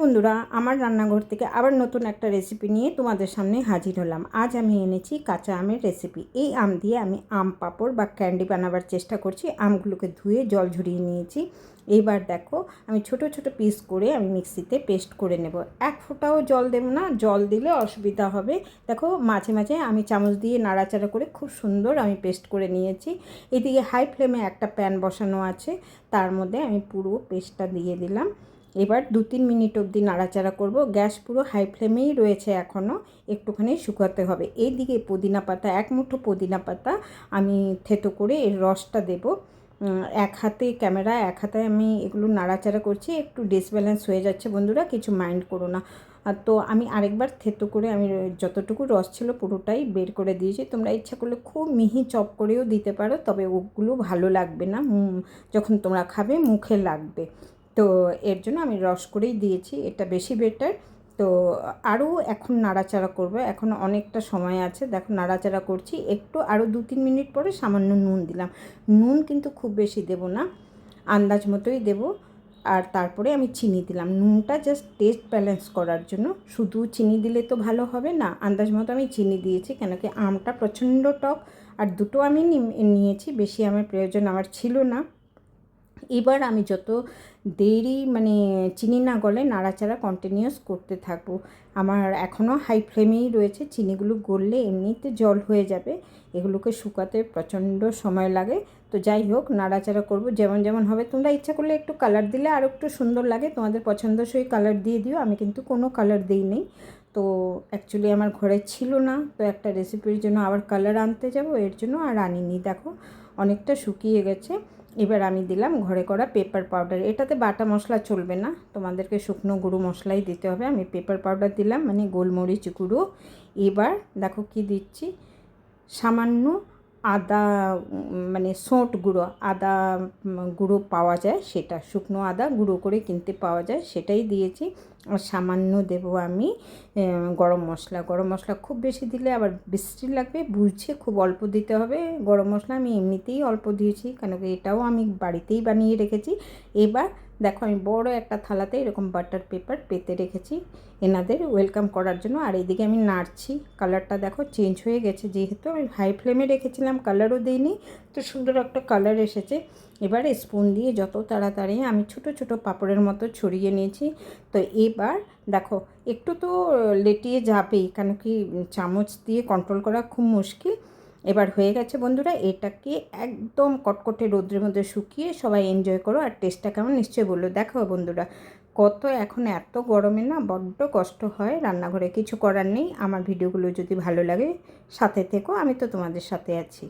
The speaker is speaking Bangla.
বন্ধুরা, আমার রান্নাঘর থেকে আবার নতুন একটা রেসিপি নিয়ে তোমাদের সামনে হাজির হলাম। আজ আমি এনেছি কাঁচা আমের রেসিপি। এই আম দিয়ে আমি আম পাঁপড় বা ক্যান্ডি বানাবার চেষ্টা করছি। আমগুলোকে ধুয়ে জল ঝরিয়ে নিয়েছি। এইবার দেখো, আমি ছোট ছোট পিস করে আমি মিক্সিতে পেস্ট করে নেব। এক ফোঁটাও জল দেব না, জল দিলে অসুবিধা হবে। দেখো, মাঝে মাঝে আমি চামচ দিয়ে নাড়াচাড়া করে খুব সুন্দর আমি পেস্ট করে নিয়েছি। এদিকে হাই ফ্লেমে একটা প্যান বসানো আছে, তার মধ্যে আমি পুরো পেস্টটা দিয়ে দিলাম। এবার 2-3 মিনিট অবধি নাড়াচাড়া করব। গ্যাস পুরো হাই ফ্লেমেই রয়েছে, এখনও একটুখানি শুকাতে হবে। এইদিকে পুদিনা পাতা, এক মুঠো পুদিনা পাতা আমি থেতো করে এর রসটা দেব। এক হাতে ক্যামেরা, এক হাতে আমি এগুলো নাড়াচাড়া করছি। একটু ডিসব্যালেন্স হয়ে যাচ্ছে বন্ধুরা, কিছু মাইন্ড করো না। তো আমি আরেকবার থেতো করে আমি যতটুকু রস ছিল পুরোটাই বের করে দিয়েছি। তোমরা ইচ্ছা করলে খুব মিহি চপ করেও দিতে পারো, তবে ওগুলো ভালো লাগবে না, যখন তোমরা খাবে মুখে লাগবে। তো এর জন্য আমি রস করেই দিয়েছি, এটা বেশি বেটার। তো আরও এখন নাড়াচাড়া করব, এখন অনেকটা সময় আছে। দেখো, নাড়াচাড়া করছি একটু, আরও 2-3 মিনিট পরে সামান্য নুন দিলাম। নুন কিন্তু খুব বেশি দেব না, আন্দাজ মতোই দেব। আর তারপরে আমি চিনি দিলাম, নুনটা জাস্ট টেস্ট ব্যালেন্স করার জন্য। শুধু চিনি দিলে তো ভালো হবে না, আন্দাজ মতো আমি চিনি দিয়েছি, কেন কি আমটা প্রচণ্ড টক। আর দুটো আমি নিয়েছি, বেশি আমার প্রয়োজন আমার ছিল না। এবার আমি যত দেরি চিনি না গলে নাড়াচাড়া কন্টিনিউয়াস করতে থাকবো। আমার এখনও হাই ফ্লেমেই রয়েছে, চিনিগুলো গললে এমনিতে জল হয়ে যাবে, এগুলোকে শুকাতে প্রচণ্ড সময় লাগে। তো যাই হোক, নাড়াচাড়া করব যেমন যেমন হবে। তোমরা ইচ্ছা করলে একটু কালার দিলে আরও একটু সুন্দর লাগে, তোমাদের পছন্দসই কালার দিয়ে দিও। আমি কিন্তু কোনো কালার দিইনি, তো অ্যাকচুয়ালি আমার ঘরে ছিল না, তো একটা রেসিপির জন্য আবার কালার আনতে যাব, এর জন্য আর আনিনি। দেখো, অনেকটা শুকিয়ে গেছে। এবার আমি দিলাম ঘরে করা পেপার পাউডার। এটাতে বাটা মশলা চলবে না, তোমাদেরকে শুকনো গুঁড়ো মশলাই দিতে হবে। আমি পেপার পাউডার দিলাম, গোলমরিচ গুঁড়ো। এবার দেখো কি দিচ্ছি, সামান্য আদা, সোঁট গুঁড়ো, আদা গুঁড়ো পাওয়া যায়, সেটা শুকনো আদা গুঁড়ো করে কিনতে পাওয়া যায়, সেটাই দিয়েছি। আর সামান্য দেবো আমি গরম মশলা। গরম মশলা খুব বেশি দিলে আবার বিশ্রী লাগবে, বুঝে খুব অল্প দিতে হবে। গরম মশলা আমি এমনিতেই অল্প দিয়েছি, কেন কি এটাও আমি বাড়িতেই বানিয়ে রেখেছি। এবার দেখো, আমি বড় একটা থালাতে এরকম বাটার পেপার পেতে রেখেছি এনাদের ওয়েলকাম করার জন্য। আর এইদিকে আমি নাড়ছি, কালারটা দেখো চেঞ্জ হয়ে গেছে, যেহেতু আমি হাই ফ্লেমে রেখেছিলাম, কালারও দিইনি, তো সুন্দর একটা কালার এসেছে। এবারে স্পুন দিয়ে যত তাড়াতাড়ি আমি ছোট ছোট পাঁপড়ের মতো ছড়িয়ে নিয়েছি। তো এবার দেখো, একটু তো লেটিয়ে যাবেই, কেন কি চামচ দিয়ে কন্ট্রোল করা খুব মুশকিল। এবার হয়ে গেছে বন্ধুরা, এটাকে একদম কটকটে রোদ্রের মধ্যে শুকিয়ে সবাই এনজয় করো। আর টেস্টটা কেমন নিশ্চয়ই বললো। দেখো বন্ধুরা, এখন এত গরমে না বড্ড কষ্ট হয় রান্নাঘরে, কিছু করার নেই। আমার ভিডিওগুলো যদি ভালো লাগে সাথে থেকো, আমি তো তোমাদের সাথে আছি।